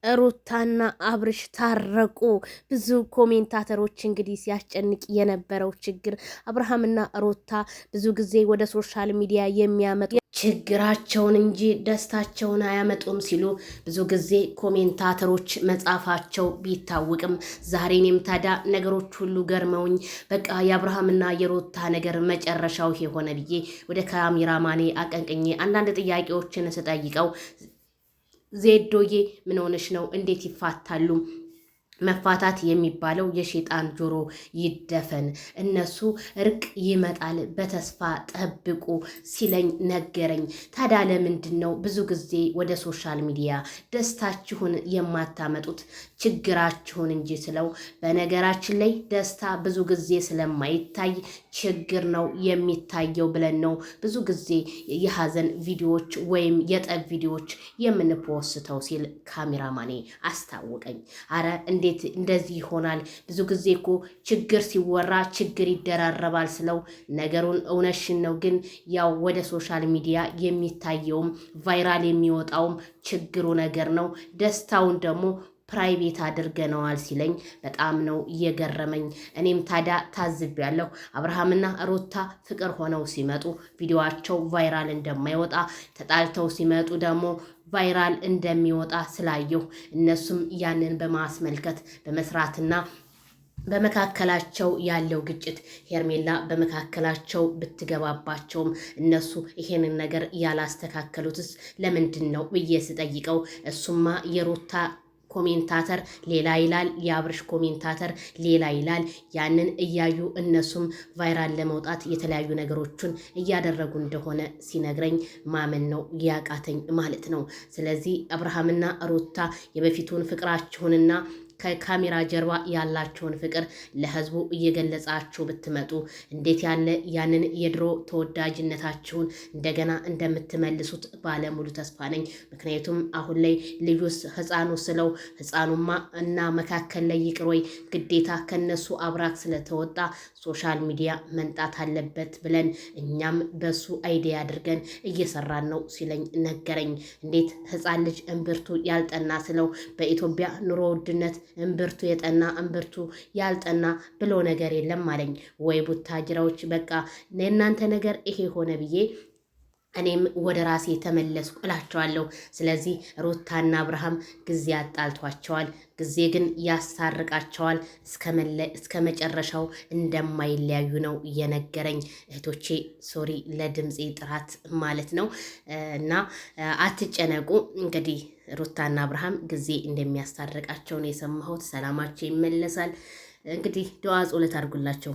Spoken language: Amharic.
ሩታና አብርሽ ታረቁ። ብዙ ኮሜንታተሮች እንግዲህ ሲያስጨንቅ የነበረው ችግር አብርሃምና ሩታ ብዙ ጊዜ ወደ ሶሻል ሚዲያ የሚያመጡ ችግራቸውን እንጂ ደስታቸውን አያመጡም ሲሉ ብዙ ጊዜ ኮሜንታተሮች መጻፋቸው ቢታወቅም ዛሬ እኔም ታዲያ ነገሮች ሁሉ ገርመውኝ በቃ የአብርሃምና የሩታ ነገር መጨረሻው የሆነ ብዬ ወደ ካሜራማኔ አቀንቅኜ አንዳንድ ጥያቄዎችን ስጠይቀው ዜዶዬ ምን ሆነሽ ነው? እንዴት ይፋታሉ? መፋታት የሚባለው የሸይጣን ጆሮ ይደፈን፣ እነሱ እርቅ ይመጣል በተስፋ ጠብቁ ሲለኝ ነገረኝ። ታዲያ ለምንድን ነው ብዙ ጊዜ ወደ ሶሻል ሚዲያ ደስታችሁን የማታመጡት ችግራችሁን እንጂ ስለው፣ በነገራችን ላይ ደስታ ብዙ ጊዜ ስለማይታይ ችግር ነው የሚታየው ብለን ነው ብዙ ጊዜ የሀዘን ቪዲዮዎች ወይም የጠብ ቪዲዮዎች የምንፖስተው ሲል ካሜራማኔ አስታወቀኝ። አረ እንዴት እንደዚህ ይሆናል? ብዙ ጊዜ እኮ ችግር ሲወራ ችግር ይደራረባል ስለው ነገሩን እውነሽን ነው፣ ግን ያው ወደ ሶሻል ሚዲያ የሚታየውም ቫይራል የሚወጣውም ችግሩ ነገር ነው፣ ደስታውን ደግሞ ፕራይቬት አድርገነዋል ሲለኝ በጣም ነው እየገረመኝ። እኔም ታዲያ ታዝቤያለሁ። አብርሃምና ሩታ ፍቅር ሆነው ሲመጡ ቪዲዮአቸው ቫይራል እንደማይወጣ፣ ተጣልተው ሲመጡ ደግሞ ቫይራል እንደሚወጣ ስላየሁ እነሱም ያንን በማስመልከት በመስራትና በመካከላቸው ያለው ግጭት ሄርሜላ በመካከላቸው ብትገባባቸውም እነሱ ይሄንን ነገር ያላስተካከሉትስ ለምንድን ነው ብዬ ስጠይቀው እሱማ የሩታ ኮሜንታተር ሌላ ይላል፣ የአብርሽ ኮሜንታተር ሌላ ይላል። ያንን እያዩ እነሱም ቫይራል ለመውጣት የተለያዩ ነገሮችን እያደረጉ እንደሆነ ሲነግረኝ ማመን ነው ያቃተኝ ማለት ነው። ስለዚህ አብርሃምና ሩታ የበፊቱን ፍቅራችሁንና ከካሜራ ጀርባ ያላቸውን ፍቅር ለህዝቡ እየገለጻችሁ ብትመጡ እንዴት ያለ ያንን የድሮ ተወዳጅነታችሁን እንደገና እንደምትመልሱት ባለሙሉ ተስፋ ነኝ። ምክንያቱም አሁን ላይ ልጁስ ህፃኑ ስለው ህፃኑማ እና መካከል ላይ ይቅር ወይ ግዴታ ከነሱ አብራክ ስለተወጣ ሶሻል ሚዲያ መንጣት አለበት ብለን እኛም በሱ አይዲያ አድርገን እየሰራን ነው ሲለኝ ነገረኝ። እንዴት ህፃን ልጅ እምብርቱ ያልጠና ስለው በኢትዮጵያ ኑሮ ውድነት እምብርቱ የጠና እምብርቱ ያልጠና ብሎ ነገር የለም አለኝ። ወይ ቡታጅራዎች በቃ የእናንተ ነገር ይሄ ሆነ ብዬ እኔም ወደ ራሴ ተመለስኩ እላቸዋለሁ። ስለዚህ ሩታና አብርሃም ጊዜ አጣልቷቸዋል፣ ጊዜ ግን ያስታርቃቸዋል። እስከ መጨረሻው እንደማይለያዩ ነው የነገረኝ። እህቶቼ ሶሪ ለድምፄ ጥራት ማለት ነው። እና አትጨነቁ እንግዲህ ሩታና አብርሃም ጊዜ እንደሚያስታርቃቸው ነው የሰማሁት። ሰላማቸው ይመለሳል። እንግዲህ ዱዓ ጸሎት አድርጉላቸው።